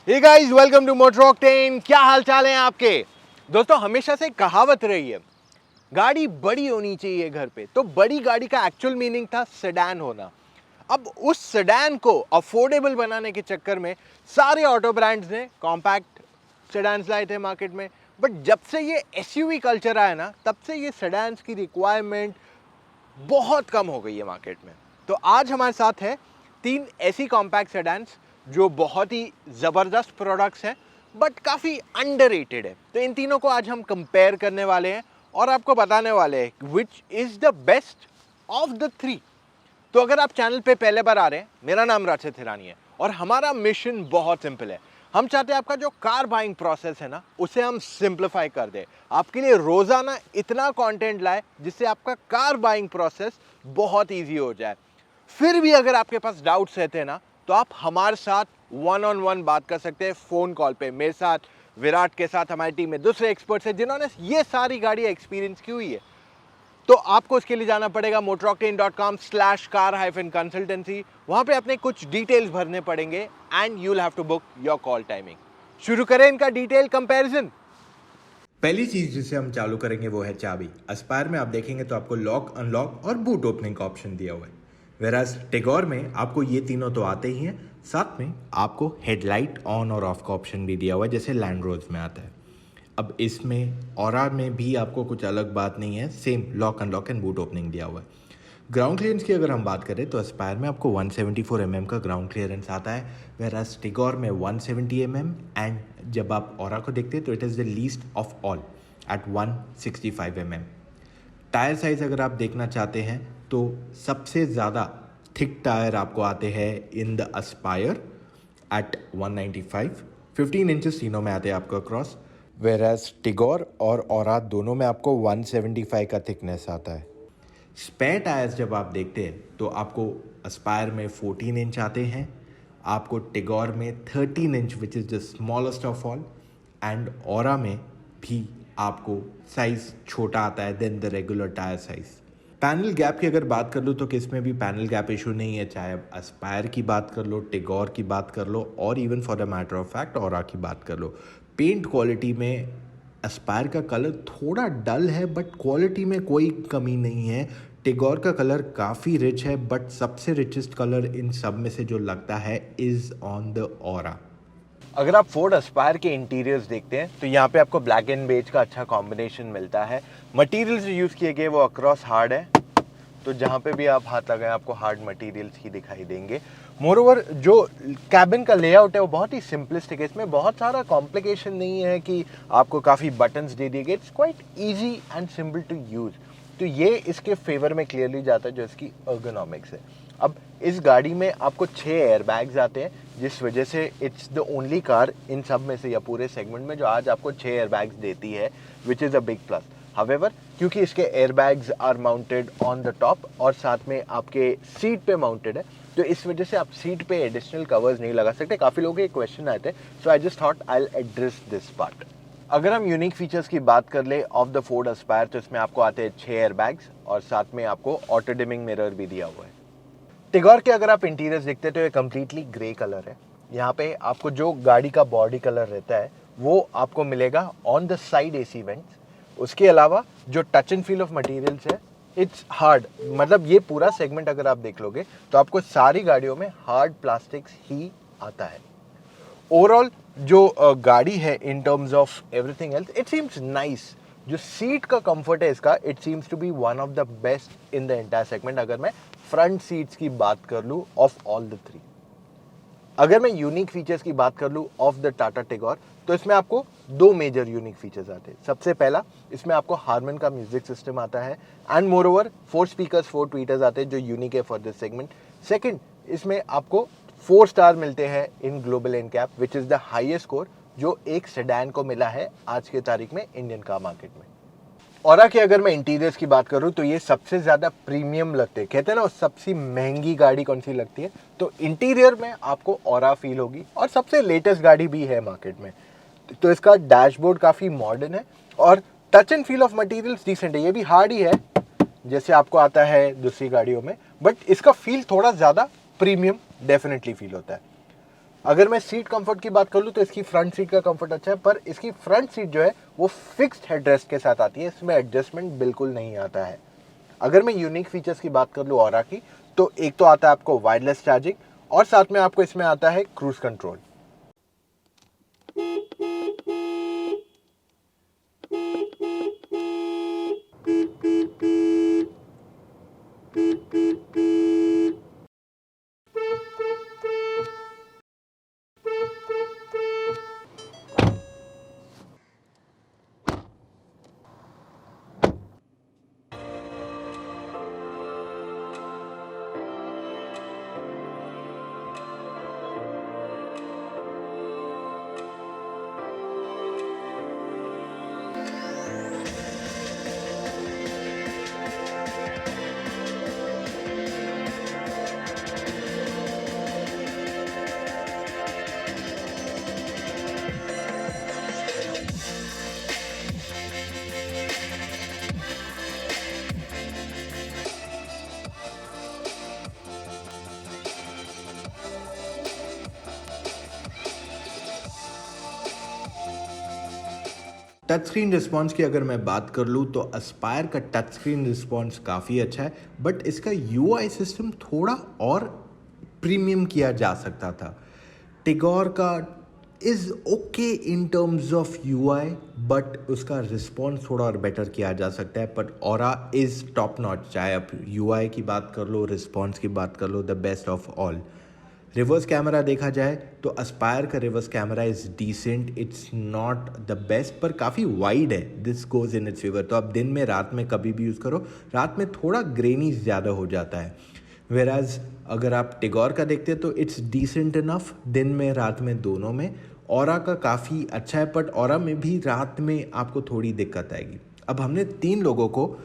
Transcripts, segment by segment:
Hey guys, welcome to Motor Octane. क्या हाल चाल है आपके दोस्तों। हमेशा से कहावत रही है, गाड़ी बड़ी होनी चाहिए घर पे। तो बड़ी गाड़ी का एक्चुअल मीनिंग था सेडान होना। अब उस सेडान को अफोर्डेबल बनाने के चक्कर में सारे ऑटो ब्रांड्स ने कॉम्पैक्ट सेडान्स लाए थे मार्केट में। बट जब से ये एसयूवी कल्चर आया ना, तब से ये सेडान्स की रिक्वायरमेंट बहुत कम हो गई है मार्केट में। तो आज हमारे साथ है 3 ऐसी कॉम्पैक्ट सेडान्स जो बहुत ही ज़बरदस्त प्रोडक्ट्स हैं बट काफ़ी अंडररेटेड है। तो इन तीनों को आज हम कंपेयर करने वाले हैं और आपको बताने वाले हैं विच is the best of the 3। तो अगर आप चैनल पे पहले बार आ रहे हैं, मेरा नाम राशिद हिरानी है और हमारा मिशन बहुत सिंपल है। हम चाहते हैं आपका जो कार बाइंग प्रोसेस है ना, उसे हम सिंप्लीफाई कर दें। आपके लिए रोज़ाना इतना कंटेंट लाए जिससे आपका कार बाइंग प्रोसेस बहुत इजी हो जाए। फिर भी अगर आपके पास डाउट्स रहते हैं ना, तो आप हमारे साथ 1-on-1 बात कर सकते हैं फ़ोन कॉल पे। मेरे साथ, विराट के साथ हमारी टीम में दूसरे एक्सपर्ट्स हैं जिन्होंने ये सारी गाड़ियाँ एक्सपीरियंस की हुई है। तो आपको इसके लिए जाना पड़ेगा motoroctane.com/car-consultancy। वहाँ पे अपने कुछ डिटेल्स भरने पड़ेंगे and you will have to book your call timing. शुरू करें इनका डिटेल कंपैरिजन। पहली चीज जिसे हम चालू करेंगे वो है चाबी। एस्पायर में आप देखेंगे तो आपको लॉक, अनलॉक और बूट ओपनिंग का ऑप्शन दिया हुआ है। वेराज टिगोर में आपको ये तीनों तो आते ही हैं, साथ में आपको हेडलाइट ऑन और ऑफ का ऑप्शन भी दिया हुआ है जैसे लैंड रोज में आता है। अब इसमें ऑरा में भी आपको कुछ अलग बात नहीं है, same lock, unlock and boot opening दिया हुआ है। ग्राउंड क्लियरेंस की अगर हम बात करें तो एस्पायर में आपको 174 mm का ग्राउंड क्लियरेंस आता है, वेराज टिगोर में 170 mm एंड जब आप ऑरा को देखते हैं तो it is the least of all at 165 mm। Tyre size अगर आप देखना चाहते हैं तो सबसे ज़्यादा थिक टायर आपको आते हैं in the Aspire at 195, 15 inches तीनों में आते हैं आपको क्रॉस, वेराज टिगोर और ऑरा दोनों में आपको 175 का थिकनेस आता है। स्पेयर टायर्स जब आप देखते हैं तो आपको एस्पायर में 14 इंच आते हैं, आपको टिगोर में 13 inch which is the smallest of all and Aura में भी आपको साइज़ छोटा आता है than the regular tyre size. Panel gap की अगर बात कर लो तो किसमें भी पैनल गैप इशू नहीं है, चाहे आप एस्पायर की बात कर लो, टिगोर की बात कर लो और even for the matter of fact aura की बात कर लो। पेंट क्वालिटी में एस्पायर का कलर थोड़ा डल है बट क्वालिटी में कोई कमी नहीं है। टिगोर का कलर काफ़ी रिच है बट सबसे रिचेस्ट कलर इन सब में से जो लगता है इज़ ऑन द ऑरा। अगर आप फोर्ड एस्पायर के इंटीरियर्स देखते हैं तो यहाँ पे आपको ब्लैक एंड बेज का अच्छा कॉम्बिनेशन मिलता है। मटेरियल्स जो यूज़ किए गए वो अक्रॉस हार्ड है, तो जहाँ पे भी आप हाथ लगाएं आपको हार्ड मटेरियल्स ही दिखाई देंगे। मोरओवर जो कैबिन का लेआउट है वो बहुत ही सिंपलिस्टिक है। इसमें बहुत सारा कॉम्प्लिकेशन नहीं है कि आपको काफ़ी बटन्स दे दिए गए। It's quite easy and simple to use. तो ये इसके फेवर में क्लियरली जाता है जो इसकी अर्गोनॉमिक्स है। अब इस गाड़ी में आपको 6 एयरबैग्स आते हैं, जिस वजह से it's the only car in सब में से या पूरे सेगमेंट में जो आज आपको 6 एयरबैग्स देती है, which is a big plus. However क्योंकि इसके airbags are mounted on the top और साथ में आपके सीट पे माउंटेड है, तो इस वजह से आप सीट पे एडिशनल कवर्स नहीं लगा सकते। काफ़ी लोगों के क्वेश्चन आए थे, so I just thought I will address this part. अगर हम यूनिक फीचर्स की बात कर lay off the Ford Aspire, तो इसमें आपको आते हैं 6 एयरबैग्स और साथ में आपको ऑटो डिमिंग मिरर भी दिया हुआ है। टिगोर के अगर आप इंटीरियर्स देखते हैं तो ये कम्प्लीटली ग्रे कलर है। यहाँ पे आपको जो गाड़ी का बॉडी कलर रहता है वो आपको मिलेगा on the side AC vents. उसके अलावा जो touch and feel of materials है इट्स हार्ड, मतलब ये पूरा सेगमेंट अगर आप देख लोगे तो आपको सारी गाड़ियों में हार्ड प्लास्टिक्स ही आता है। ओवरऑल जो गाड़ी है in terms of everything else it seems nice. जो सीट का कंफर्ट है इसका, it seems to be one of the best in the entire segment अगर मैं फ्रंट सीट्स की बात कर लूँ ऑफ ऑल द 3। अगर मैं यूनिक फीचर्स की बात कर लूँ ऑफ द टाटा टिगोर, तो इसमें आपको 2 मेजर यूनिक फीचर्स आते हैं। सबसे पहला, इसमें आपको हारमन का म्यूजिक सिस्टम आता है and more over 4 speakers 4 tweeters आते हैं जो यूनिक है फॉर दिस सेगमेंट। सेकंड, इसमें आपको 4 स्टार मिलते हैं in global NCAP which is the highest score जो एक सेडान को मिला है आज के तारीख में इंडियन कार मार्केट में। ऑरा की अगर मैं इंटीरियर्स की बात करूं तो ये सबसे ज़्यादा प्रीमियम लगते हैं। कहते हैं ना सबसे महंगी गाड़ी कौन सी लगती है, तो इंटीरियर में आपको ऑरा फील होगी और सबसे लेटेस्ट गाड़ी भी है मार्केट में। तो इसका डैशबोर्ड काफ़ी मॉडर्न है और touch and feel of materials decent है। ये भी हार्ड ही है जैसे आपको आता है दूसरी गाड़ियों में, बट इसका फील थोड़ा ज़्यादा प्रीमियम डेफिनेटली फील होता है। अगर मैं सीट कंफर्ट की बात कर लूँ तो इसकी फ्रंट सीट का कंफर्ट अच्छा है, पर इसकी फ्रंट सीट जो है वो फिक्स्ड हेडरेस्ट के साथ आती है, इसमें एडजस्टमेंट बिल्कुल नहीं आता है। अगर मैं यूनिक फीचर्स की बात कर लूँ ऑरा की, तो एक तो आता है आपको वायरलेस चार्जिंग और साथ में आपको इसमें आता है cruise control. Touch screen response की अगर मैं बात कर लूँ तो एस्पायर का टच स्क्रीन रिस्पॉन्स काफ़ी अच्छा है, बट इसका यूआई सिस्टम थोड़ा और प्रीमियम किया जा सकता था। टिगोर का is okay in terms of UI, but उसका रिस्पॉन्स थोड़ा और बेटर किया जा सकता है। But aura is top notch, चाहे आप यूआई की बात कर लो, रिस्पॉन्स की बात कर लो, the best of all. Reverse camera देखा जाए तो एस्पायर का reverse camera is decent, it's not the best, पर काफ़ी वाइड है, this goes in its favour. तो आप दिन में रात में कभी भी यूज़ करो, रात में थोड़ा ग्रेनी ज़्यादा हो जाता है। वेराज अगर आप टिगोर का देखते हैं तो इट्स डिसेंट इनफ, दिन में रात में दोनों में। ऑरा का काफ़ी अच्छा है, बट ऑरा में भी रात में आपको थोड़ी दिक्कत आएगी। अब हमने 3 लोगों को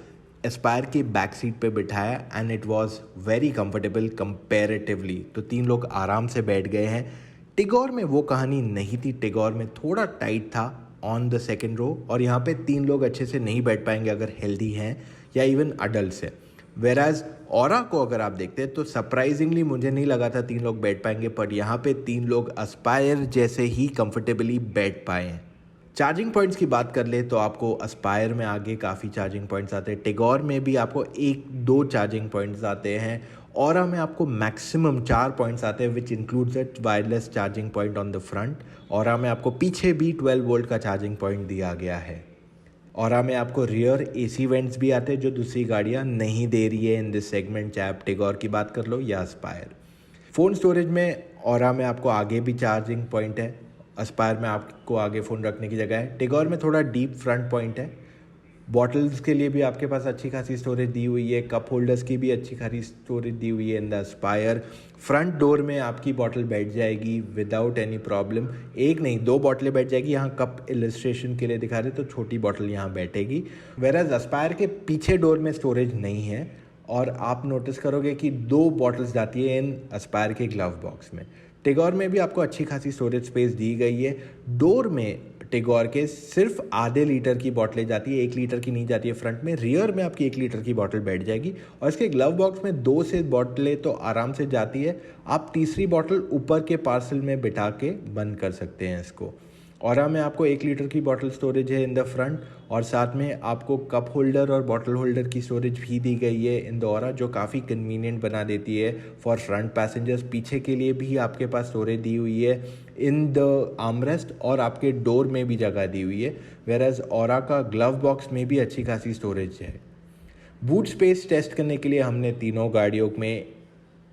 एस्पायर की बैक सीट पे बिठाया and it was very comfortable comparatively, तो 3 लोग आराम से बैठ गए हैं। टिगोर में वो कहानी नहीं थी, टिगोर में थोड़ा टाइट था ऑन द सेकेंड रो, और यहाँ पे 3 लोग अच्छे से नहीं बैठ पाएंगे अगर हेल्दी हैं या इवन अडल्ट है। वेराज ऑरा को अगर आप देखते हैं तो सरप्राइजिंगली मुझे नहीं लगा था 3 लोग बैठ पाएंगे, पर यहाँ पे 3 लोग एस्पायर जैसे ही कंफर्टेबली बैठ पाए हैं। चार्जिंग पॉइंट्स की बात कर ले तो आपको एस्पायर में आगे काफ़ी चार्जिंग पॉइंट्स आते हैं, टिगोर में भी आपको 1-2 चार्जिंग पॉइंट्स आते हैं, ऑरा में आपको मैक्सिमम 4 पॉइंट्स आते हैं which includes a wireless charging point on the front. Aura में आपको पीछे भी 12 वोल्ट का चार्जिंग पॉइंट दिया गया है। ऑरा में आपको रियर एसी वेंट्स भी आते हैं जो दूसरी गाड़ियाँ नहीं दे रही है इन दिस सेगमेंट, चाहे आप टिगोर की बात कर लो या एस्पायर। फ़ोन स्टोरेज में ऑरा में आपको आगे भी चार्जिंग पॉइंट है, एस्पायर में आपको आगे फ़ोन रखने की जगह है, टिगोर में थोड़ा डीप फ्रंट पॉइंट है। बॉटल्स के लिए भी आपके पास अच्छी खासी स्टोरेज दी हुई है, कप होल्डर्स की भी अच्छी खासी स्टोरेज दी हुई है इन द एस्पायर। फ्रंट डोर में आपकी बॉटल बैठ जाएगी विदाउट एनी प्रॉब्लम, एक नहीं 2 बॉटलें बैठ जाएगी। यहाँ कप इलस्ट्रेशन के लिए दिखा रहे तो छोटी बॉटल यहाँ बैठेगी, वेराज एस्पायर के पीछे डोर में स्टोरेज नहीं है, और आप नोटिस करोगे कि 2 बॉटल्स जाती है इन एस्पायर के ग्लव बॉक्स में। टिगोर में भी आपको अच्छी खासी स्टोरेज स्पेस दी गई है। डोर में टिगोर के सिर्फ आधे लीटर की बॉटलें जाती है, 1 लीटर की नहीं जाती है फ्रंट में। रियर में आपकी 1 लीटर की बॉटल बैठ जाएगी, और इसके ग्लव बॉक्स में 2 से बॉटलें तो आराम से जाती है। आप तीसरी बॉटल ऊपर के पार्सल में बिठा के बंद कर सकते हैं इसको। ऑरा में आपको 1 लीटर की बॉटल स्टोरेज है इन द फ्रंट, और साथ में आपको कप होल्डर और बॉटल होल्डर की स्टोरेज भी दी गई है इन द ऑरा, जो काफ़ी कन्वीनियंट बना देती है फॉर फ्रंट पैसेंजर्स। पीछे के लिए भी आपके पास स्टोरेज दी हुई है इन द आर्मरेस्ट, और आपके डोर में भी जगह दी हुई है, वेराज ऑरा का ग्लव बॉक्स में भी अच्छी खासी स्टोरेज है। बूट स्पेस टेस्ट करने के लिए हमने तीनों गाड़ियों में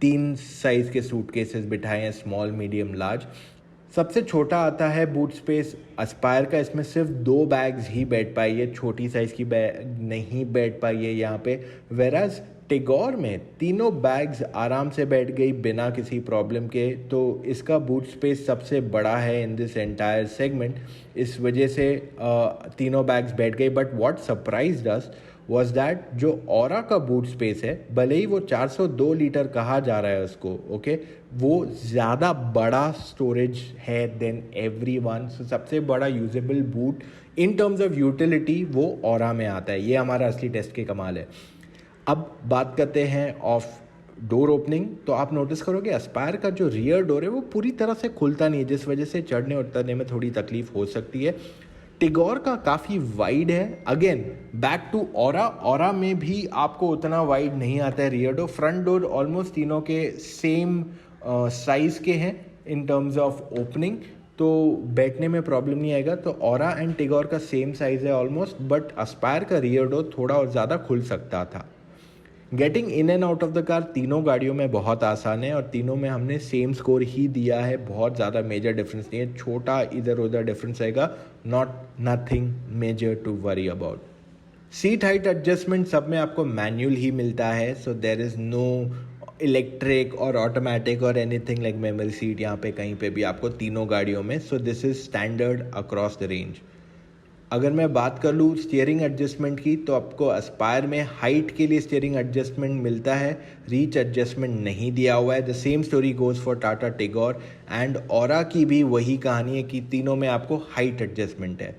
3 साइज़ के सूटकेसेस बिठाए हैं, स्मॉल मीडियम लार्ज। सबसे छोटा आता है बूट स्पेस एस्पायर का, इसमें सिर्फ 2 बैग्स ही बैठ पाई है, छोटी साइज़ की बैग नहीं बैठ पाई है यहाँ पे। वेराज टिगोर में तीनों बैग्स आराम से बैठ गई बिना किसी प्रॉब्लम के, तो इसका बूट स्पेस सबसे बड़ा है इन दिस एंटायर सेगमेंट, इस वजह से तीनों बैग्स बैठ गई। But what surprised us was that जो ऑरा का बूट स्पेस है, भले ही वो 402 लीटर कहा जा रहा है उसको, ओके, वो ज़्यादा बड़ा स्टोरेज है देन एवरीवन। सो सबसे बड़ा usable boot in terms of utility वो ऑरा में आता है, ये हमारा असली टेस्ट के कमाल है। अब बात करते हैं ऑफ डोर ओपनिंग तो आप नोटिस करोगे एस्पायर का जो रियर डोर है वो पूरी तरह से खुलता नहीं है, जिस वजह से चढ़ने उतरने में थोड़ी तकलीफ हो सकती है। टिगोर का काफ़ी वाइड है। अगेन बैक टू ऑरा में भी आपको उतना वाइड नहीं आता है rear door. Front door almost तीनों के सेम साइज़ के हैं इन टर्म्स ऑफ ओपनिंग, तो बैठने में प्रॉब्लम नहीं आएगा। तो ऑरा एंड टिगोर का सेम साइज़ है ऑलमोस्ट, बट एस्पायर का रियर डोर थोड़ा और ज़्यादा खुल सकता था। Getting in and out of the car तीनों गाड़ियों में बहुत आसान है और तीनों में हमने सेम स्कोर ही दिया है। बहुत ज़्यादा मेजर डिफरेंस नहीं है, छोटा इधर उधर डिफरेंस रहेगा, not nothing major to worry about. Seat height adjustment सब में आपको मैनुअल ही मिलता है, so there is no electric और ऑटोमेटिक और एनीथिंग लाइक मेमोरी सीट यहाँ पे कहीं पे भी आपको तीनों गाड़ियों में। So this is standard across the range. अगर मैं बात कर लूँ स्टीयरिंग एडजस्टमेंट की, तो आपको एस्पायर में हाइट के लिए स्टीयरिंग एडजस्टमेंट मिलता है, रीच एडजस्टमेंट नहीं दिया हुआ है। The same story goes for Tata Tigor and aura की भी वही कहानी है कि तीनों में आपको हाइट एडजस्टमेंट है।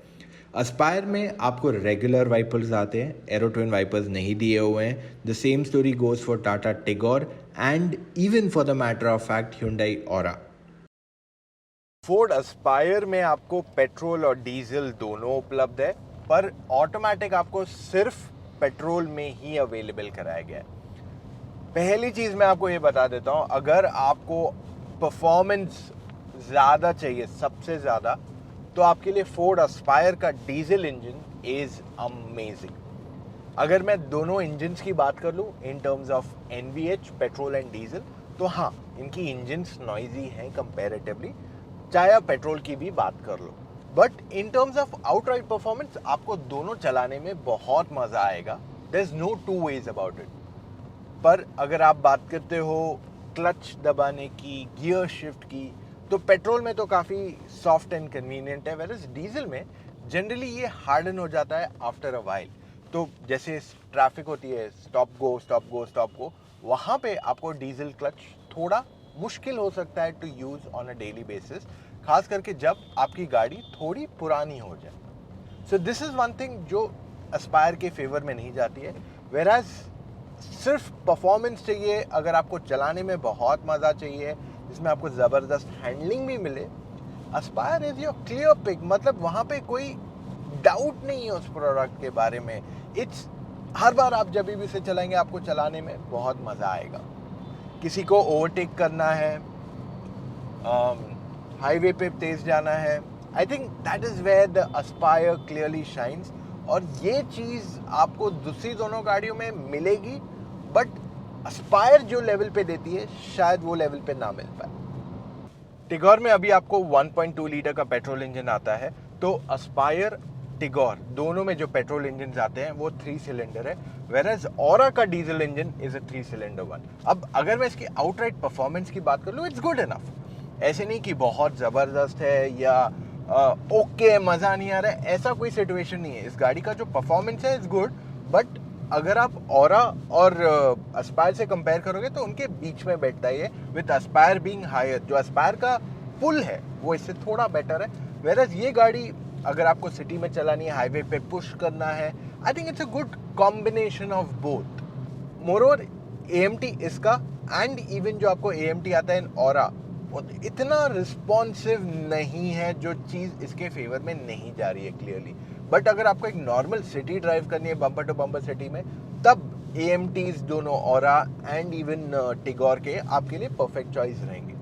एस्पायर में आपको रेगुलर वाइपर्स आते हैं, एरो ट्विन वाइपर्स नहीं दिए हुए हैं। The same story goes for Tata Tigor and even for the matter of fact Hyundai aura. Ford Aspire में आपको पेट्रोल और डीजल दोनों उपलब्ध है, पर ऑटोमेटिक आपको सिर्फ पेट्रोल में ही अवेलेबल कराया गया है। पहली चीज़ मैं आपको ये बता देता हूँ, अगर आपको परफॉर्मेंस ज़्यादा चाहिए सबसे ज़्यादा, तो आपके लिए फोर्ड एस्पायर का डीजल इंजन इज़ अमेजिंग। अगर मैं दोनों इंजन्स की बात कर लूँ इन terms of NVH petrol and diesel, तो हाँ इनकी इंजन्स नॉइजी हैं कंपैरेटिवली, चाहे आप पेट्रोल की भी बात कर लो। But in terms of outright performance आपको दोनों चलाने में बहुत मज़ा आएगा, there is no two ways about it. पर अगर आप बात करते हो क्लच दबाने की, गियर शिफ्ट की, तो पेट्रोल में तो काफ़ी सॉफ्ट एंड कन्वीनियंट है, वेयर इज डीजल में जनरली ये हार्डन हो जाता है आफ्टर अ वाइल। तो जैसे ट्रैफिक होती है, स्टॉप गो स्टॉप गो स्टॉप गो, वहाँ पे आपको डीजल क्लच थोड़ा मुश्किल हो सकता है to use on a daily basis, खास करके जब आपकी गाड़ी थोड़ी पुरानी हो जाए। So this is one thing जो एस्पायर के फेवर में नहीं जाती है। वेराज सिर्फ परफॉर्मेंस चाहिए, अगर आपको चलाने में बहुत मज़ा चाहिए, जिसमें आपको ज़बरदस्त हैंडलिंग भी मिले, Aspire is your clear pick. मतलब वहाँ पे कोई डाउट नहीं है उस प्रोडक्ट के बारे में। इट्स हर बार आप जब भी इसे चलाएंगे आपको चलाने में बहुत मज़ा आएगा। किसी को ओवरटेक करना है, हाईवे पे तेज जाना है, I think that is where the Aspire clearly shines. और ये चीज़ आपको दूसरी दोनों गाड़ियों में मिलेगी, बट एस्पायर जो लेवल पे देती है शायद वो लेवल पे ना मिल पाए। टिगोर में अभी आपको 1.2 लीटर का पेट्रोल इंजन आता है, तो एस्पायर टिगोर दोनों में जो पेट्रोल इंजन आते हैं वो 3 सिलेंडर है, वेरएज ऑरा का diesel engine is a 3 cylinder one. अब अगर मैं इसकी आउटराइट परफॉर्मेंस की बात कर लूँ, इट्स गुड इनफ। ऐसे नहीं कि बहुत ज़बरदस्त है या ओके मज़ा नहीं आ रहा है, ऐसा कोई सिचुएशन नहीं है। इस गाड़ी का जो परफॉर्मेंस है इज़ गुड, बट अगर आप ऑरा और एस्पायर से कंपेयर करोगे तो उनके बीच में बैठता है ये, विद एस्पायर बीइंग हायर। जो एस्पायर का पुल है वो इससे थोड़ा बेटर है, वेरएज ये गाड़ी अगर आपको सिटी में चलानी है, हाईवे पे पुश करना है, I think it's a good combination of both. Moreover AMT इसका एंड इवन जो आपको AMT आता है इन ऑरा, इतना रिस्पॉन्सिव नहीं है, जो चीज़ इसके फेवर में नहीं जा रही है क्लियरली। बट अगर आपको एक नॉर्मल सिटी ड्राइव करनी है बम्पर टू बम्पर सिटी में, तब AMTs दोनों ऑरा एंड इवन टिगोर के आपके लिए परफेक्ट चॉइस रहेंगे।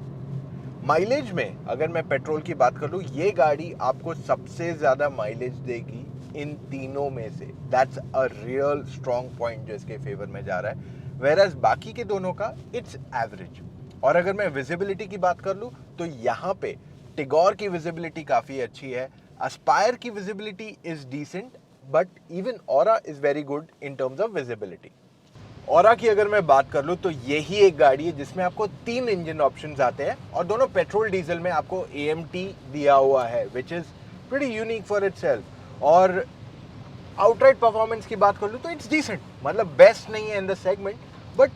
माइलेज में अगर मैं पेट्रोल की बात कर लूँ, ये गाड़ी आपको सबसे ज़्यादा माइलेज देगी इन तीनों में से। That's a real strong point जो इसके फेवर में जा रहा है, वेरएज बाकी के दोनों का इट्स एवरेज। और अगर मैं विजिबिलिटी की बात कर लूँ, तो यहाँ पे टिगोर की विजिबिलिटी काफ़ी अच्छी है, एस्पायर की visibility is decent, but even Aura is very good in terms of visibility. Aura की अगर मैं बात कर लूँ, तो यही एक गाड़ी है जिसमें आपको 3 इंजन ऑप्शंस आते हैं और दोनों पेट्रोल डीजल में आपको AMT दिया हुआ है, which is pretty unique for itself. और आउटराइट परफॉर्मेंस की बात कर लूँ तो इट्स डिसेंट, मतलब बेस्ट नहीं है इन द सेगमेंट, बट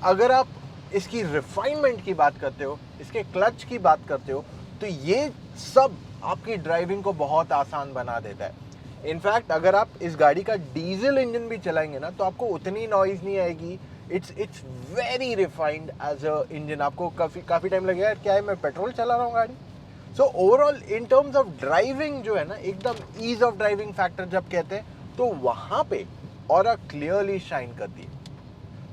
अगर आप इसकी रिफाइनमेंट की बात करते हो, इसके क्लच की बात करते हो, तो ये सब आपकी ड्राइविंग को बहुत आसान बना देता है। इनफैक्ट अगर आप इस गाड़ी का डीजल इंजन भी चलाएंगे ना, तो आपको उतनी नॉइज़ नहीं आएगी it's very refined as an engine. आपको काफ़ी टाइम लगेगा यार क्या है मैं पेट्रोल चला रहा हूँ गाड़ी। So overall in terms of driving जो है ना एकदम ईज ऑफ ड्राइविंग फैक्टर जब कहते हैं तो वहाँ पे ऑरा क्लियरली शाइन करती है।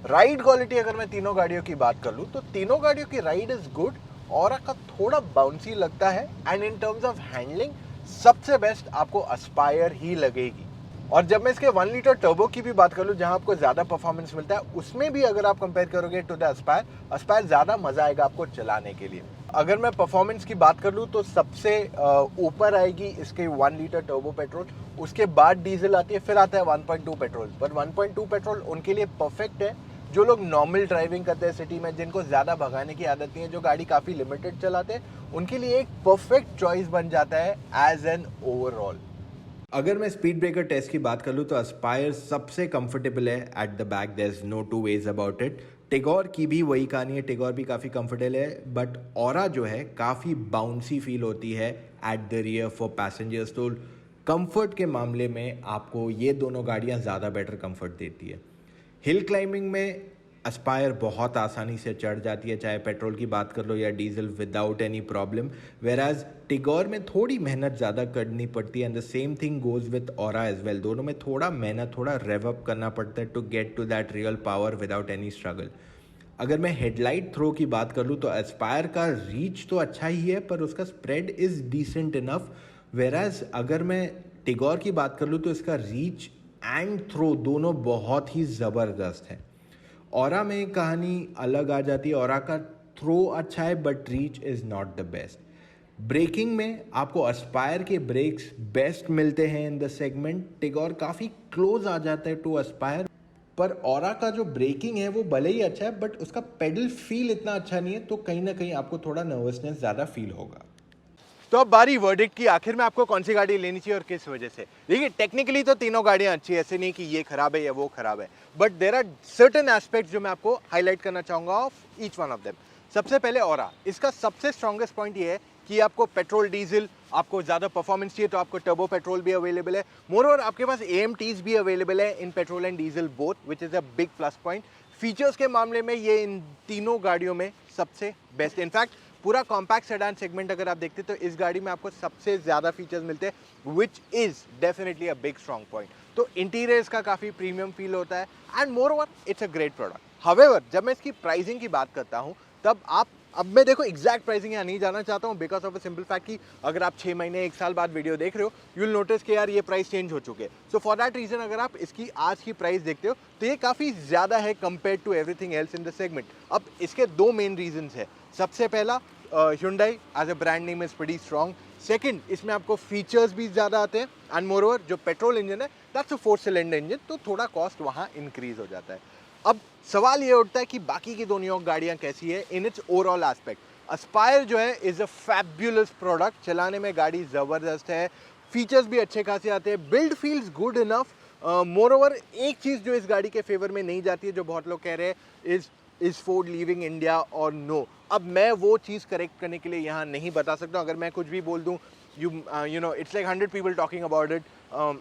राइड क्वालिटी अगर मैं तीनों गाड़ियों की बात कर लूँ तो तीनों गाड़ियों की राइड इज गुड। ऑरा का थोड़ा बाउंसी लगता है and in terms of handling सबसे बेस्ट आपको एस्पायर ही लगेगी। और जब मैं इसके 1 लीटर टर्बो की भी बात कर लूँ जहां आपको ज्यादा परफॉर्मेंस मिलता है उसमें भी अगर आप कंपेयर करोगे टू द एस्पायर ज्यादा मजा आएगा आपको चलाने के लिए। अगर मैं परफॉर्मेंस की बात कर लूँ तो सबसे ऊपर आएगी इसके 1 लीटर टर्बो पेट्रोल, उसके बाद डीजल आती है, फिर आता है 1.2 पेट्रोल। पर 1.2 पेट्रोल उनके लिए परफेक्ट है जो लोग नॉर्मल ड्राइविंग करते हैं सिटी में, जिनको ज़्यादा भगाने की आदत नहीं है, जो गाड़ी काफ़ी लिमिटेड चलाते हैं, उनके लिए एक परफेक्ट चॉइस बन जाता है एज एन ओवरऑल। अगर मैं स्पीड ब्रेकर टेस्ट की बात कर लूँ तो एस्पायर सबसे कंफर्टेबल है at the back, there is no two ways about it. Tigor की भी वही कहानी है, टिगोर भी काफ़ी कंफर्टेबल है बट ऑरा जो है काफ़ी बाउंसी फील होती है at the rear for passengers. तो कंफर्ट के मामले में आपको ये दोनों गाड़ियाँ ज़्यादा बेटर कंफर्ट देती है। हिल क्लाइंबिंग में एस्पायर बहुत आसानी से चढ़ जाती है, चाहे पेट्रोल की बात कर लो या diesel, without any problem. Whereas Tigor में थोड़ी मेहनत ज़्यादा करनी पड़ती है and the same thing goes with Aura as well. दोनों में थोड़ा मेहनत, थोड़ा रेव अप करना पड़ता है to get to that real power without any struggle. अगर मैं हेडलाइट थ्रो की बात कर लूँ तो एस्पायर का रीच तो अच्छा ही है पर उसका स्प्रेड इज़ डिसेंट इनफ। वेराज अगर मैं टिगोर की बात कर लूँ तो इसका रीच एंड थ्रो दोनों बहुत ही ज़बरदस्त है। ऑरा में कहानी अलग आ जाती है, ऑरा का थ्रो अच्छा है but reach is not the best. Braking में आपको एस्पायर के ब्रेक्स बेस्ट मिलते हैं इन द सेगमेंट, टिगोर काफ़ी क्लोज आ जाता है टू एस्पायर। पर ऑरा का जो ब्रेकिंग है वो भले ही अच्छा है बट उसका पेडल फील इतना अच्छा नहीं है, तो कहीं ना कहीं आपको थोड़ा नर्वसनेस ज़्यादा फील होगा। तो अब बारी वर्डिक्ट की, आखिर में आपको कौन सी गाड़ी लेनी चाहिए और किस वजह से। देखिए टेक्निकली तो तीनों गाड़ियां अच्छी है, ऐसे नहीं कि ये खराब है या वो खराब है, but there are certain aspects जो मैं आपको हाईलाइट करना चाहूंगा of each one of them. सबसे पहले ऑरा, इसका सबसे स्ट्रॉन्गेस्ट पॉइंट ये है कि आपको पेट्रोल डीजल, आपको ज़्यादा परफॉर्मेंस चाहिए तो आपको टर्बो पेट्रोल भी अवेलेबल है। मोरओवर आपके पास AMTs भी अवेलेबल है in petrol and diesel both, which is a big plus point. Features के मामले में ये इन तीनों गाड़ियों में सबसे बेस्ट। इनफैक्ट पूरा कॉम्पैक्ट सेडान सेगमेंट अगर आप देखते तो इस गाड़ी में आपको सबसे ज़्यादा फीचर्स मिलते हैं, which is definitely a big strong point. तो इंटीरियर इसका काफ़ी प्रीमियम फील होता है and more over it's a great product. However जब मैं इसकी प्राइसिंग की बात करता हूँ तब अब मैं देखो एग्जैक्ट प्राइसिंग यहाँ नहीं जाना चाहता हूँ because of a simple fact कि अगर आप 6 महीने 1 साल बाद वीडियो देख रहे हो यू विल नोटिस कि यार ये प्राइस चेंज हो चुके हैं। सो फॉर दैट रीजन अगर आप इसकी आज की प्राइस देखते हो तो ये काफ़ी ज़्यादा है compare to everything else in the segment. अब इसके दो मेन रीजंस है। सबसे पहला, Hyundai as a brand name is pretty strong. Second, इसमें आपको फीचर्स भी ज़्यादा आते हैं एंड मोरओवर जो पेट्रोल इंजन है दैट्स अ 4 सिलेंडर इंजन, तो थोड़ा कॉस्ट वहाँ इंक्रीज हो जाता है। अब सवाल ये उठता है कि बाकी की दोनों गाड़ियाँ कैसी है in its overall aspect. Aspire जो है इज़ अ फैब्युलस प्रोडक्ट, चलाने में गाड़ी ज़बरदस्त है, फीचर्स भी अच्छे खासे आते हैं, build feels good enough. Moreover एक चीज़ जो इस गाड़ी के फेवर में नहीं जाती है जो बहुत लोग कह रहे हैं इज़ फोर्ड लीविंग इंडिया और नो। अब मैं वो चीज़ करेक्ट करने के लिए यहाँ नहीं बता सकता। अगर मैं कुछ भी बोल दूँ you know it's like 100 people talking about it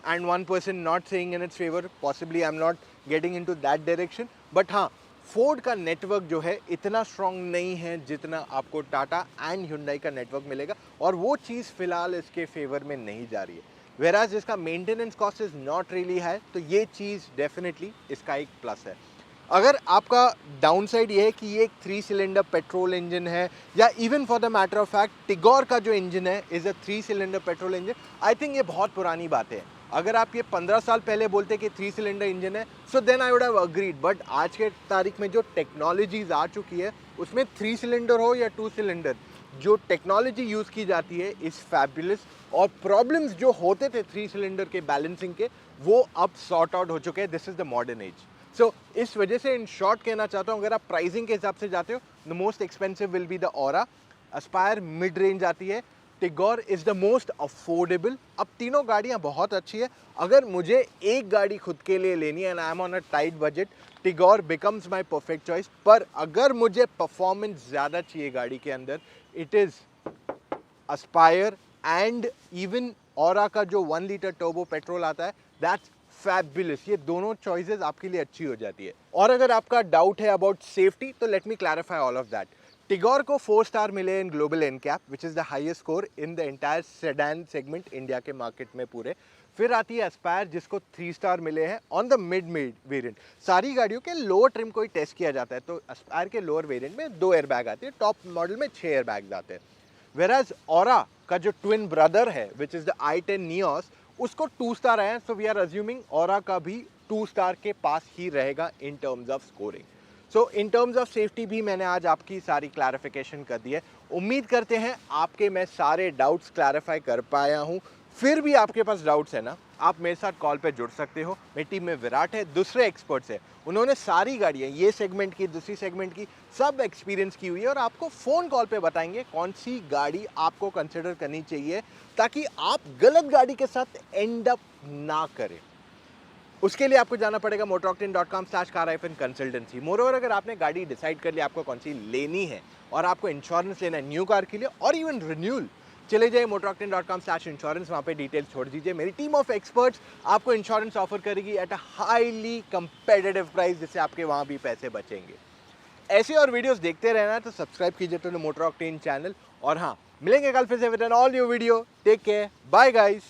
and one person not saying in its favor, possibly I'm not getting into that direction, but हाँ फोर्ड का नेटवर्क जो है इतना स्ट्रॉन्ग नहीं है जितना आपको टाटा एंड Hyundai का नेटवर्क मिलेगा और वो चीज़ फिलहाल इसके फेवर में नहीं जा रही है। वेराज इसका maintenance cost is not really high, तो ये चीज़ डेफिनेटली इसका एक प्लस है। अगर आपका डाउन साइड ये है कि ये एक 3 सिलेंडर पेट्रोल इंजन है या even for the matter of fact Tigor का जो इंजन है is a 3 cylinder petrol engine, I think ये बहुत पुरानी बात है। अगर आप ये 15 साल पहले बोलते कि 3 सिलेंडर इंजन है so then I would have agreed, but आज के तारीख में जो टेक्नोलॉजीज आ चुकी है उसमें 3 सिलेंडर हो या 2 सिलेंडर, जो टेक्नोलॉजी यूज़ की जाती है इज़ फैबुलस और प्रॉब्लम्स जो होते थे 3 सिलेंडर के बैलेंसिंग के वो अब सॉर्ट आउट हो चुके हैं। This is the modern age. सो इस वजह से इन शॉर्ट कहना चाहता हूँ अगर आप प्राइसिंग के हिसाब से जाते हो the most expensive will be the aura, Aspire mid range आती है, Tigor is the most affordable. अब तीनों गाड़ियाँ बहुत अच्छी है, अगर मुझे एक गाड़ी खुद के लिए लेनी है and I am on a tight budget, Tigor becomes my perfect choice. पर अगर मुझे परफॉर्मेंस ज़्यादा चाहिए गाड़ी के अंदर it is Aspire and even aura का जो 1 लीटर टर्बो पेट्रोल आता है दैट्स फैबुलस। ये दोनों चॉइसेस आपके लिए अच्छी हो जाती है। और अगर आपका डाउट है अबाउट सेफ्टी तो let me clarify all of that. Tigor को 4 स्टार मिले in global NCAP which is the highest score in the entire sedan segment India के मार्केट में पूरे। फिर आती है एस्पायर जिसको 3 स्टार मिले हैं ऑन द मिड वेरिएंट। सारी गाड़ियों के लोअर ट्रिम को ही टेस्ट किया जाता है, तो एस्पायर के लोअर वेरिएंट में 2 एयरबैग आते हैं, टॉप मॉडल में 6 एयरबैग्स आते हैं। वेराज ऑरा का जो ट्विन ब्रदर है which is the i10 Nios, उसको 2 स्टार आए हैं। So we are assuming Aura का भी 2 स्टार के पास ही रहेगा in terms of scoring. So in terms of safety भी मैंने आज आपकी सारी क्लैरिफिकेशन कर दी है। उम्मीद करते हैं आपके मैं सारे डाउट्स क्लैरिफाई कर पाया हूँ। फिर भी आपके पास डाउट्स है ना, आप मेरे साथ कॉल पे जुड़ सकते हो। मेरी टीम में विराट है, दूसरे एक्सपर्ट्स है, उन्होंने सारी गाड़ियाँ ये सेगमेंट की, दूसरी सेगमेंट की, सब एक्सपीरियंस की हुई है और आपको फ़ोन कॉल पे बताएंगे कौन सी गाड़ी आपको कंसिडर करनी चाहिए ताकि आप गलत गाड़ी के साथ एंड अप ना करें। उसके लिए आपको जाना पड़ेगा motoroctane.com/car-consultancy। मोरओवर अगर आपने गाड़ी डिसाइड कर ली आपको कौन सी लेनी है और आपको इंश्योरेंस लेना है न्यू कार के लिए और इवन रिन्यूअल, चले जाइए motoroctane.com/insurance, वहाँ पे डिटेल्स छोड़ दीजिए। मेरी टीम ऑफ एक्सपर्ट्स आपको इंश्योरेंस ऑफर करेगी at a highly competitive price, जिससे आपके वहाँ भी पैसे बचेंगे। ऐसे और वीडियोस देखते रहना है तो सब्सक्राइब कीजिए टू मोटर ऑक्टेन चैनल। और हाँ, मिलेंगे कल फिर से with an all new video. Take care, bye guys.